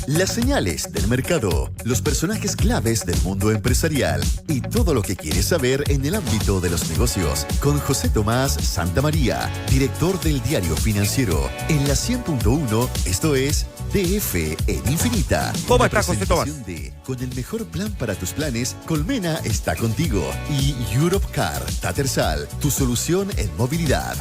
Las señales del mercado, los personajes claves del mundo empresarial y todo lo que quieres saber en el ámbito de los negocios con José Tomás Santamaría, director del Diario Financiero, en la 100.1, esto es DF en Infinita. ¿Cómo estás, José Tomás? Con el mejor plan para tus planes, Colmena está contigo y Europcar, Tattersall, tu solución en movilidad.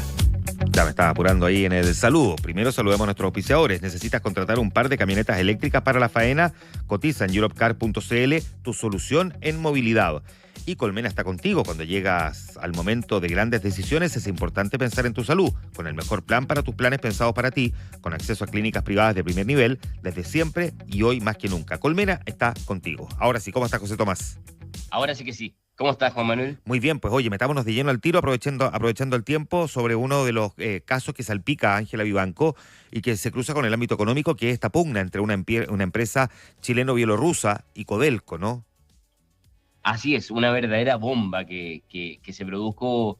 Ya me estaba apurando ahí en el saludo. Primero saludemos a nuestros auspiciadores. ¿Necesitas contratar un par de camionetas eléctricas para la faena? Cotiza en europcar.cl, tu solución en movilidad. Y Colmena está contigo. Cuando llegas al momento de grandes decisiones, es importante pensar en tu salud. Con el mejor plan para tus planes pensados para ti, con acceso a clínicas privadas de primer nivel, desde siempre y hoy más que nunca. Colmena está contigo. Ahora sí, ¿cómo está, José Tomás? Ahora sí que sí. ¿Cómo estás, Juan Manuel? Muy bien, pues oye, metámonos de lleno al tiro, aprovechando el tiempo sobre uno de los casos que salpica a Ángela Vivanco y que se cruza con el ámbito económico, que es esta pugna entre una empresa chileno-bielorrusa y Codelco, ¿no? Así es, una verdadera bomba que se produjo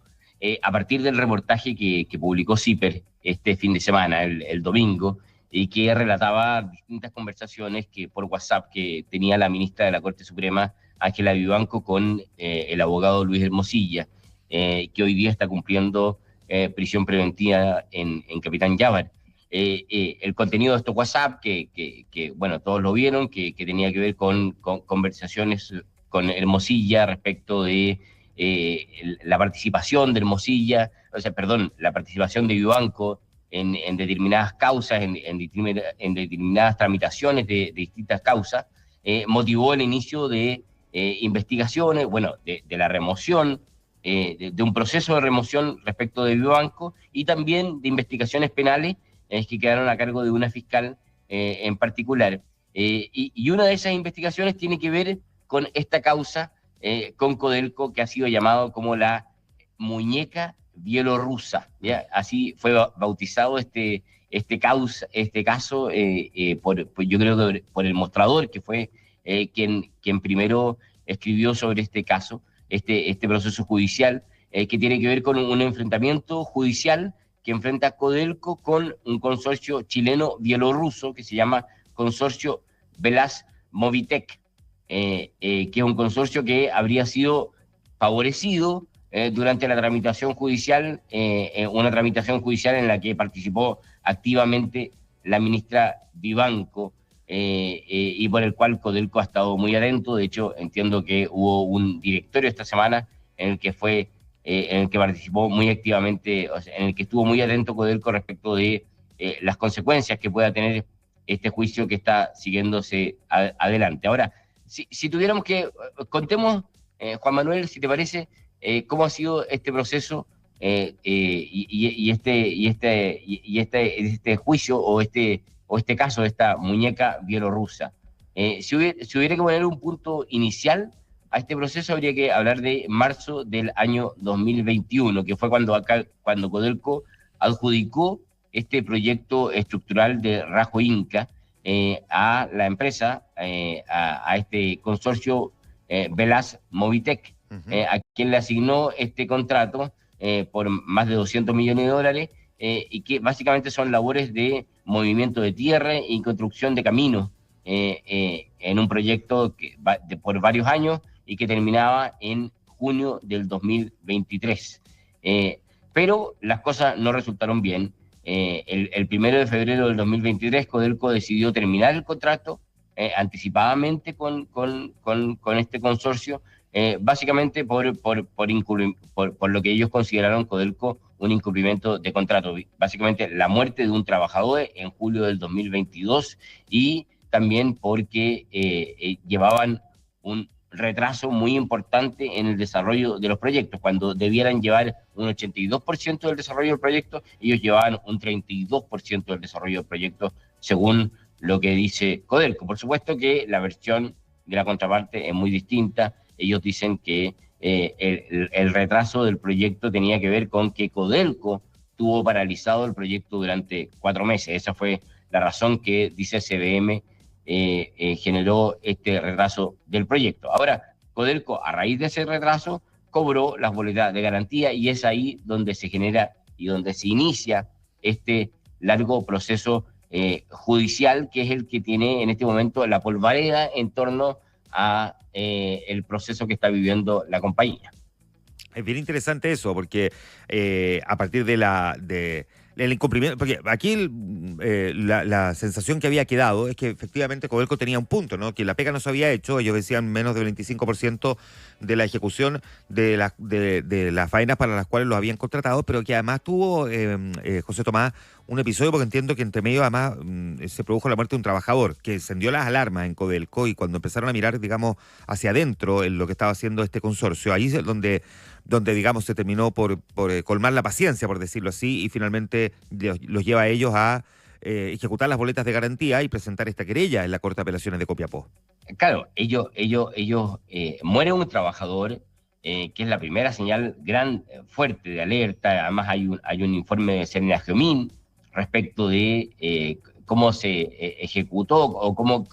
a partir del reportaje que publicó CIPER este fin de semana, el domingo, y que relataba distintas conversaciones por WhatsApp que tenía la ministra de la Corte Suprema, Ángela Vivanco, con el abogado Luis Hermosilla, que hoy día está cumpliendo prisión preventiva en Capitán Llávar. El contenido de estos WhatsApp, bueno, todos lo vieron, que tenía que ver con conversaciones con Hermosilla respecto de la participación de Hermosilla, la participación de Vivanco en determinadas causas, en determinadas tramitaciones de distintas causas, motivó el inicio de investigaciones, bueno, de la remoción, de un proceso de remoción respecto de Vivanco y también de investigaciones penales que quedaron a cargo de una fiscal en particular. Y una de esas investigaciones tiene que ver con esta causa con Codelco, que ha sido llamado como la muñeca bielorrusa, ¿ya? Así fue bautizado este caso, yo creo que por El Mostrador, que fue quien primero escribió sobre este caso, este proceso judicial, que tiene que ver con un enfrentamiento judicial que enfrenta a Codelco con un consorcio chileno-bielorruso que se llama Consorcio Velas Movitech, que es un consorcio que habría sido favorecido durante la tramitación judicial, una tramitación judicial en la que participó activamente la ministra Vivanco, y por el cual Codelco ha estado muy atento. De hecho, entiendo que hubo un directorio esta semana en el que participó muy activamente, o sea, en el que estuvo muy atento Codelco respecto de las consecuencias que pueda tener este juicio que está siguiéndose adelante. Ahora, si tuviéramos que, contemos, Juan Manuel, si te parece, cómo ha sido este proceso y este juicio o este caso de esta muñeca bielorrusa. Si hubiera que poner un punto inicial a este proceso, habría que hablar de marzo del año 2021, que fue cuando Codelco adjudicó este proyecto estructural de Rajo Inca a la empresa, a este consorcio Velas Movitech, a quien le asignó este contrato por más de $200 millones, y que básicamente son labores de movimiento de tierra y construcción de caminos en un proyecto por varios años y que terminaba en junio del 2023. Pero las cosas no resultaron bien. El 1 de febrero del 2023, Codelco decidió terminar el contrato anticipadamente con este consorcio, básicamente por lo que ellos consideraron, Codelco, un incumplimiento de contrato. Básicamente la muerte de un trabajador en julio del 2022 y también porque llevaban un retraso muy importante en el desarrollo de los proyectos. Cuando debieran llevar un 82% del desarrollo del proyecto, ellos llevaban un 32% del desarrollo del proyecto, según lo que dice Codelco. Por supuesto que la versión de la contraparte es muy distinta. Ellos dicen que el retraso del proyecto tenía que ver con que Codelco tuvo paralizado el proyecto durante 4 meses. Esa fue la razón que, dice CBM, generó este retraso del proyecto. Ahora, Codelco, a raíz de ese retraso, cobró las boletas de garantía y es ahí donde se genera y donde se inicia este largo proceso judicial, que es el que tiene en este momento la polvareda en torno a el proceso que está viviendo la compañía. Es bien interesante eso, porque a partir el incumplimiento, porque aquí la sensación que había quedado es que efectivamente Codelco tenía un punto, ¿no? Que la pega no se había hecho, ellos decían menos del 25% de la ejecución de las faenas para las cuales los habían contratado, pero que además tuvo, José Tomás, un episodio, porque entiendo que entre medio además se produjo la muerte de un trabajador que encendió las alarmas en Codelco, y cuando empezaron a mirar, digamos, hacia adentro en lo que estaba haciendo este consorcio, ahí es donde digamos, se terminó por colmar la paciencia, por decirlo así, y finalmente los lleva a ellos a ejecutar las boletas de garantía y presentar esta querella en la Corte de Apelaciones de Copiapó. Claro, ellos muere un trabajador, que es la primera señal fuerte de alerta. Además hay un informe de Serena Geomín respecto de cómo se ejecutó o cómo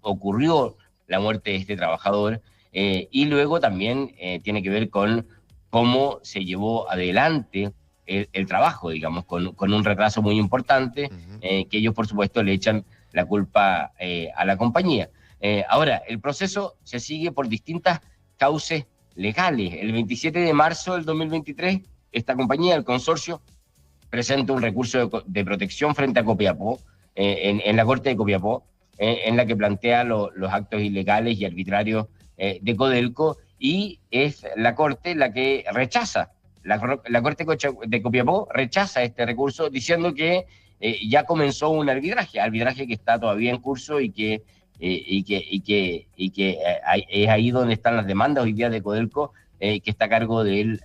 ocurrió la muerte de este trabajador, y luego también tiene que ver con cómo se llevó adelante el trabajo, digamos, con un retraso muy importante, que ellos, por supuesto, le echan la culpa a la compañía. Ahora, el proceso se sigue por distintas cauces legales. El 27 de marzo del 2023, esta compañía, el consorcio, presenta un recurso de protección frente a Copiapó, en la Corte de Copiapó, en la que plantea los actos ilegales y arbitrarios de Codelco, y es la Corte la que rechaza, la Corte de Copiapó rechaza este recurso, diciendo que ya comenzó un arbitraje que está todavía en curso y que es ahí donde están las demandas hoy día de Codelco, que está a cargo del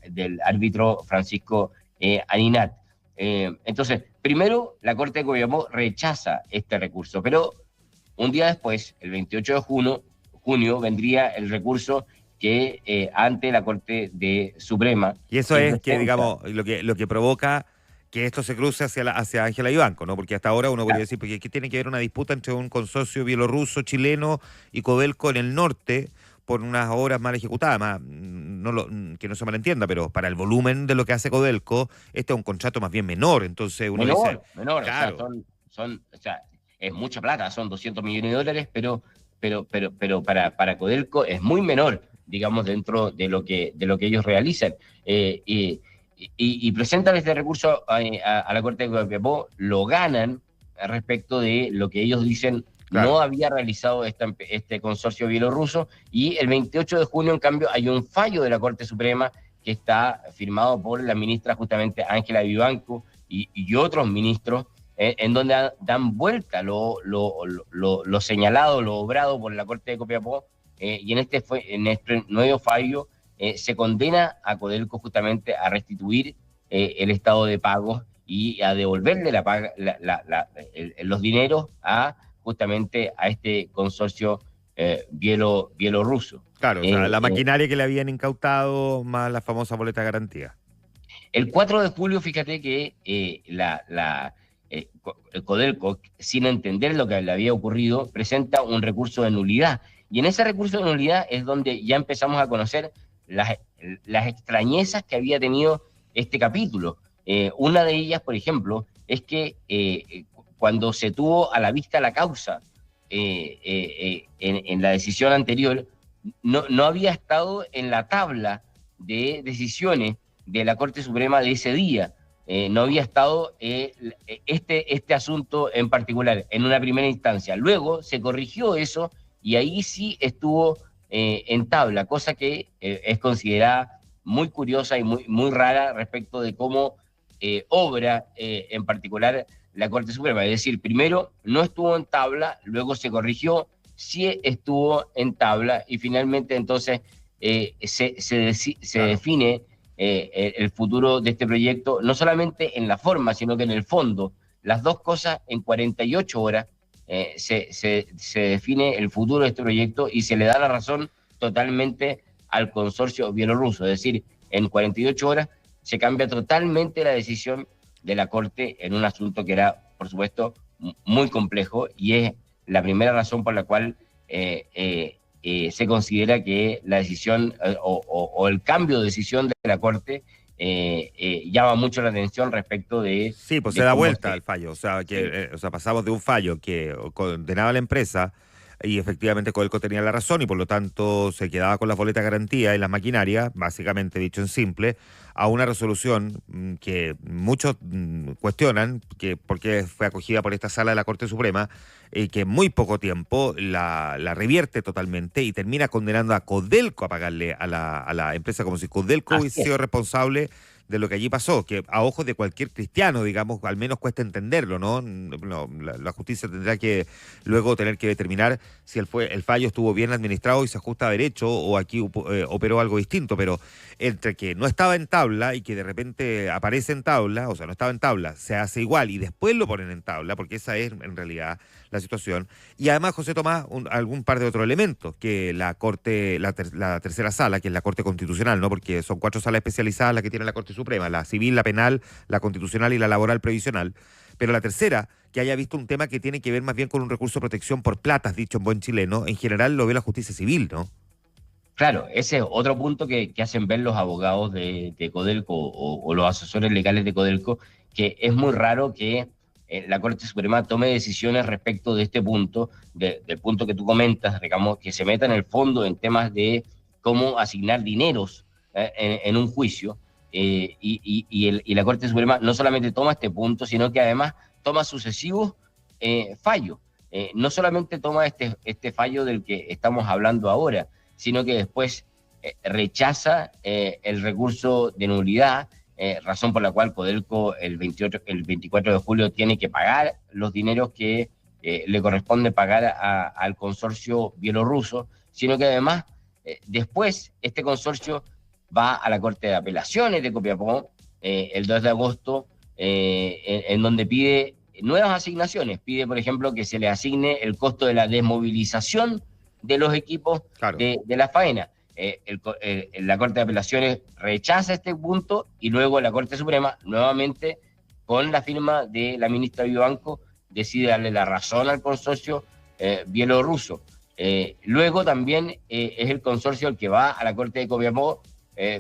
árbitro Francisco Aninat. Entonces, primero, la Corte de Copiapó rechaza este recurso, pero un día después, el 28 de junio, vendría el recurso que ante la Corte de Suprema. Y eso es que, digamos, lo que provoca que esto se cruce hacia Ángela Vivanco, ¿no? Porque hasta ahora uno podría decir, porque aquí tiene que haber una disputa entre un consorcio bielorruso, chileno y Codelco en el norte por unas obras mal ejecutadas, que no se malentienda, pero para el volumen de lo que hace Codelco, este es un contrato más bien menor, entonces uno dice... Menor, claro. O sea, es mucha plata, son $200 millones, pero para Codelco es muy menor, digamos, dentro de lo que ellos realizan. Y presentan este recurso a la Corte de Copiapó, lo ganan respecto de lo que ellos dicen no había realizado este consorcio bielorruso, y el 28 de junio, en cambio, hay un fallo de la Corte Suprema que está firmado por la ministra justamente Ángela Vivanco y otros ministros, en donde dan vuelta lo señalado, lo obrado por la Corte de Copiapó, y en este nuevo fallo se condena a Codelco justamente a restituir el estado de pagos y a devolverle los dineros justamente a este consorcio bielorruso. Claro, o sea, la maquinaria que le habían incautado, más la famosa boleta de garantía. El 4 de julio, fíjate que Codelco, sin entender lo que le había ocurrido, presenta un recurso de nulidad. Y en ese recurso de nulidad es donde ya empezamos a conocer las extrañezas que había tenido este capítulo. Una de ellas, por ejemplo, es que cuando se tuvo a la vista la causa en la decisión anterior, no había estado en la tabla de decisiones de la Corte Suprema de ese día. No había estado este asunto en particular en una primera instancia. Luego se corrigió eso y ahí sí estuvo en tabla, cosa que es considerada muy curiosa y muy rara respecto de cómo obra en particular la Corte Suprema. Es decir, primero no estuvo en tabla, luego se corrigió, sí estuvo en tabla, y finalmente entonces se define el futuro de este proyecto, no solamente en la forma, sino que en el fondo. Las dos cosas en 48 horas se define el futuro de este proyecto y se le da la razón totalmente al consorcio bielorruso. Es decir, en 48 horas se cambia totalmente la decisión de la Corte en un asunto que era, por supuesto, muy complejo, y es la primera razón por la cual se considera que la decisión o el cambio de decisión de la Corte llama mucho la atención respecto de... Sí, pues de se da cómo vuelta el fallo. O sea, o sea, pasamos de un fallo que condenaba a la empresa y efectivamente Codelco tenía la razón y por lo tanto se quedaba con las boletas de garantía y las maquinarias, básicamente dicho en simple, a una resolución que muchos cuestionan que porque fue acogida por esta sala de la Corte Suprema y que en muy poco tiempo la revierte totalmente y termina condenando a Codelco a pagarle a la empresa como si Codelco Así hubiese es. sido responsable de lo que allí pasó, que a ojos de cualquier cristiano, digamos, al menos cuesta entenderlo, ¿no? No, la justicia tendrá que luego tener que determinar si el fallo estuvo bien administrado y se ajusta a derecho o aquí operó algo distinto, pero entre que no estaba en tabla y que de repente aparece en tabla, o sea, no estaba en tabla, se hace igual y después lo ponen en tabla, porque esa es en realidad la situación. Y además, José Tomás, algún par de otros elementos, que la Corte, la tercera sala, que es la Corte Constitucional, ¿no? Porque son 4 salas especializadas las que tiene la Corte Suprema, la civil, la penal, la constitucional y la laboral previsional. Pero la tercera, que haya visto un tema que tiene que ver más bien con un recurso de protección por platas, dicho en buen chileno, en general lo ve la justicia civil, ¿no? Claro, ese es otro punto que hacen ver los abogados de Codelco o los asesores legales de Codelco, que es muy raro que la Corte Suprema tome decisiones respecto de este punto, del punto que tú comentas, digamos, que se meta en el fondo en temas de cómo asignar dineros en un juicio, y la Corte Suprema no solamente toma este punto, sino que además toma sucesivos fallos. No solamente toma este fallo del que estamos hablando ahora, sino que después rechaza el recurso de nulidad, razón por la cual Codelco el 24 de julio tiene que pagar los dineros que le corresponde pagar al consorcio bielorruso, sino que además después este consorcio va a la Corte de Apelaciones de Copiapó el 2 de agosto, en donde pide nuevas asignaciones. Pide, por ejemplo, que se le asigne el costo de la desmovilización de los equipos Claro. de la faena. La Corte de Apelaciones rechaza este punto y luego la Corte Suprema, nuevamente con la firma de la ministra Vivanco, decide darle la razón al consorcio bielorruso. Luego también es el consorcio el que va a la Corte de Copiapó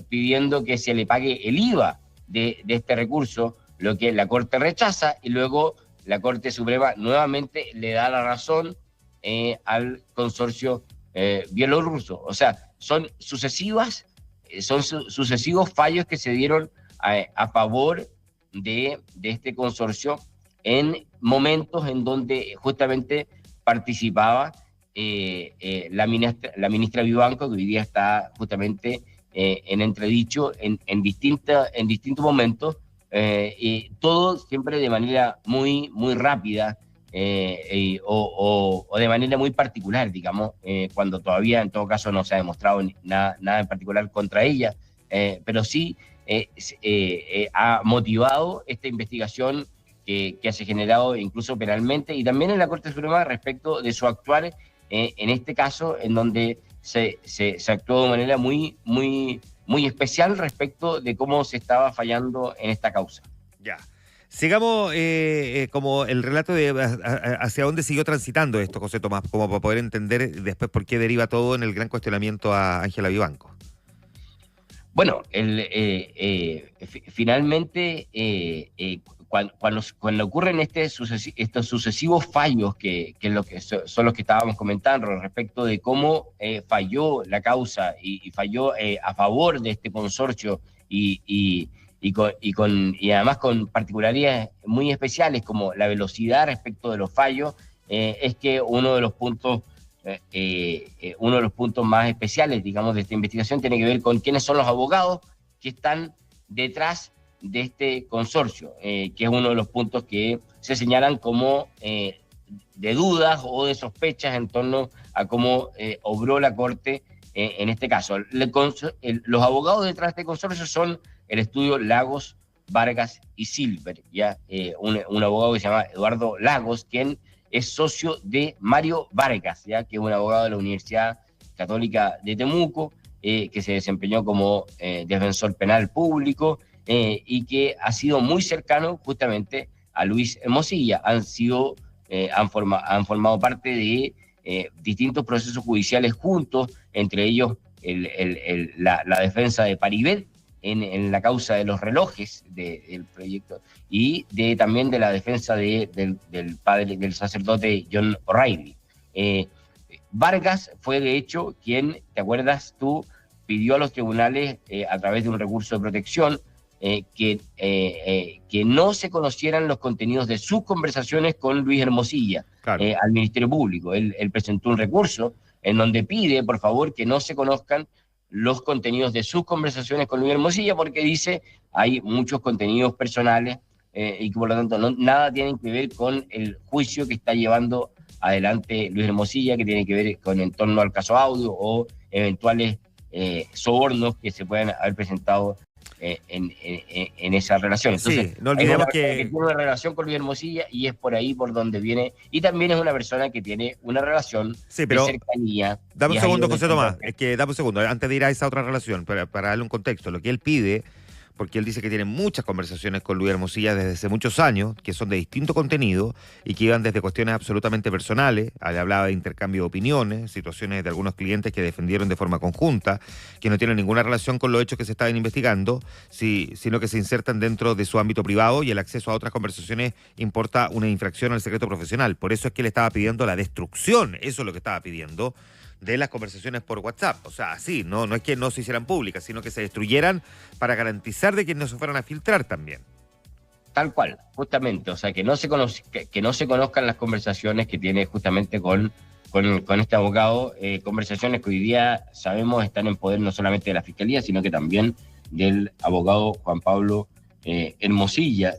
pidiendo que se le pague el IVA de este recurso, lo que la Corte rechaza, y luego la Corte Suprema nuevamente le da la razón al consorcio bielorruso. O sea, son sucesivos fallos que se dieron a favor de este consorcio en momentos en donde justamente participaba la ministra Vivanco, que hoy día está justamente en entredicho en distintos momentos, y todo siempre de manera muy rápida, o de manera muy particular, digamos, cuando todavía en todo caso no se ha demostrado nada en particular contra ella, pero sí ha motivado esta investigación que se ha generado incluso penalmente, y también en la Corte Suprema respecto de su actuar en este caso, en donde se actuó de manera muy especial respecto de cómo se estaba fallando en esta causa. Ya. Sigamos como el relato de hacia dónde siguió transitando esto, José Tomás, como para poder entender después por qué deriva todo en el gran cuestionamiento a Ángela Vivanco. Bueno, finalmente, cuando ocurren estos sucesivos fallos, que son los que estábamos comentando respecto de cómo falló la causa y falló a favor de este consorcio y además con particularidades muy especiales como la velocidad respecto de los fallos, es que uno de los puntos más especiales, digamos, de esta investigación tiene que ver con quiénes son los abogados que están detrás de este consorcio, que es uno de los puntos que se señalan como de dudas o de sospechas en torno a cómo obró la Corte en este caso. Los abogados detrás de este consorcio son el estudio Lagos, Vargas y Silver, ¿ya? Un abogado que se llama Eduardo Lagos, quien es socio de Mario Vargas, ¿ya? Que es un abogado de la Universidad Católica de Temuco, que se desempeñó como defensor penal público, y que ha sido muy cercano justamente a Luis Hermosilla. Han formado parte de distintos procesos judiciales juntos, entre ellos la defensa de Paribet, en la causa de los relojes del proyecto y también de la defensa del padre, del sacerdote John O'Reilly. Vargas fue de hecho quien, ¿te acuerdas tú?, pidió a los tribunales a través de un recurso de protección que no se conocieran los contenidos de sus conversaciones con Luis Hermosilla, Claro. al Ministerio Público. Él presentó un recurso en donde pide, por favor, que no se conozcan los contenidos de sus conversaciones con Luis Hermosilla, porque dice hay muchos contenidos personales y que por lo tanto nada tienen que ver con el juicio que está llevando adelante Luis Hermosilla, que tiene que ver con en torno al caso Audio o eventuales sobornos que se puedan haber presentado en esa relación. Entonces, sí, no olvidemos que tiene una relación con Luis Hermosilla y es por ahí por donde viene, y también es una persona que tiene una relación pero de cercanía. dame un segundo, José Tomás, es es que dame un segundo, antes de ir a esa otra relación, para darle un contexto, lo que él pide, porque él dice que tiene muchas conversaciones con Luis Hermosilla desde hace muchos años, que son de distinto contenido y que iban desde cuestiones absolutamente personales, le hablaba de intercambio de opiniones, situaciones de algunos clientes que defendieron de forma conjunta, que no tienen ninguna relación con los hechos que se estaban investigando, sino que se insertan dentro de su ámbito privado, y el acceso a otras conversaciones importa una infracción al secreto profesional. Por eso es que él estaba pidiendo la destrucción, eso es lo que estaba pidiendo, de las conversaciones por WhatsApp. O sea, sí, no es que no se hicieran públicas, sino que se destruyeran para garantizar de que no se fueran a filtrar también. Tal cual, justamente. O sea, que no se conozcan las conversaciones que tiene justamente con este abogado, conversaciones que hoy día sabemos están en poder no solamente de la Fiscalía, sino que también del abogado Juan Pablo Hermosilla.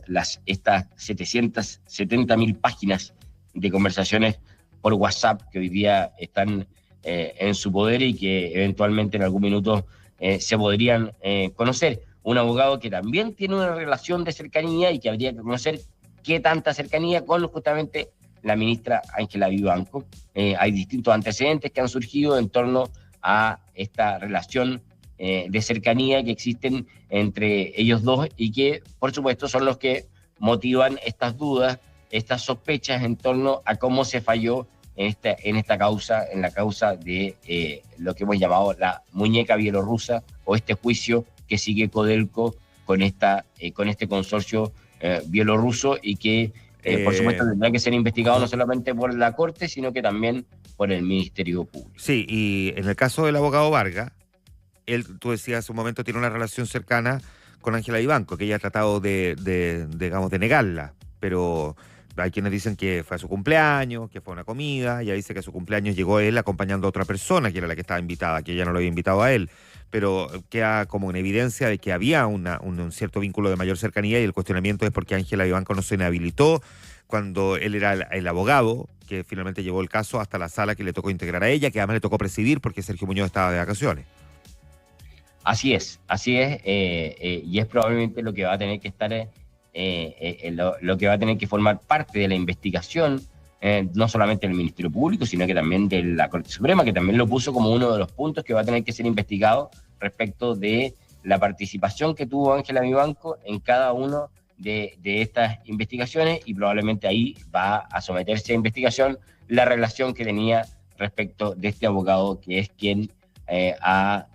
Estas 770.000 páginas de conversaciones por WhatsApp que hoy día están en su poder y que eventualmente en algún minuto se podrían conocer. Un abogado que también tiene una relación de cercanía y que habría que conocer qué tanta cercanía con justamente la ministra Ángela Vivanco. Hay distintos antecedentes que han surgido en torno a esta relación de cercanía que existen entre ellos dos y que, por supuesto, son los que motivan estas dudas, estas sospechas en torno a cómo se falló en esta causa, en la causa de lo que hemos llamado la muñeca bielorrusa, o este juicio que sigue Codelco con este consorcio bielorruso, y que por supuesto tendrá que ser investigado no solamente por la Corte, sino que también por el Ministerio Público. Sí, y en el caso del abogado Vargas, tú decías hace un momento, tiene una relación cercana con Ángela Vivanco, que ella ha tratado digamos, de negarla, pero hay quienes dicen que fue a su cumpleaños, que fue a una comida. Ella dice que a su cumpleaños llegó él acompañando a otra persona, que era la que estaba invitada, que ella no lo había invitado a él. Pero queda como en evidencia de que había un cierto vínculo de mayor cercanía, y el cuestionamiento es porque Ángela Vivanco no se inhabilitó cuando él era el abogado que finalmente llevó el caso hasta la sala que le tocó integrar a ella, que además le tocó presidir porque Sergio Muñoz estaba de vacaciones. Así es, y es probablemente lo que va a tener que estar... lo que va a tener que formar parte de la investigación, no solamente del Ministerio Público, sino que también de la Corte Suprema, que también lo puso como uno de los puntos que va a tener que ser investigado respecto de la participación que tuvo Ángela Vivanco en cada uno de estas investigaciones, y probablemente ahí va a someterse a investigación la relación que tenía respecto de este abogado, que es quien ha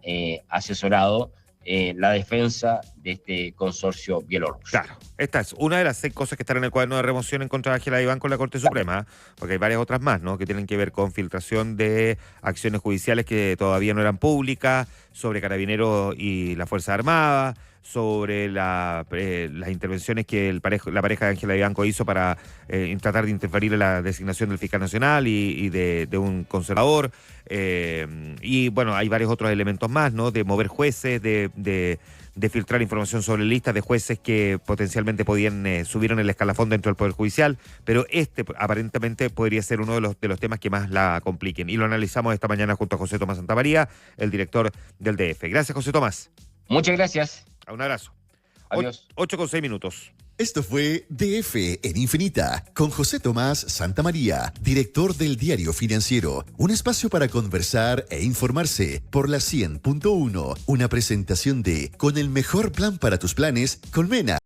asesorado la defensa de este consorcio bielorruso. Claro, esta es una de las 6 cosas que están en el cuaderno de remoción en contra de Ángela Vivanco en la Corte Suprema, porque hay varias otras más, ¿no?, que tienen que ver con filtración de acciones judiciales que todavía no eran públicas, sobre Carabineros y la Fuerza Armada, sobre las intervenciones que la pareja de Ángela Vivanco hizo para tratar de interferir en la designación del fiscal nacional y de un conservador. Y bueno, hay varios otros elementos más, ¿no?, de mover jueces, de filtrar información sobre listas de jueces que potencialmente podían subir en el escalafón dentro del Poder Judicial, pero aparentemente podría ser uno de los temas que más la compliquen. Y lo analizamos esta mañana junto a José Tomás Santamaría, el director del DF. Gracias, José Tomás. Muchas gracias. Un abrazo. Adiós. 8:06. Esto fue DF en Infinita, con José Tomás Santamaría, director del Diario Financiero. Un espacio para conversar e informarse por la 100.1. Una presentación de Con el mejor plan para tus planes, Colmena.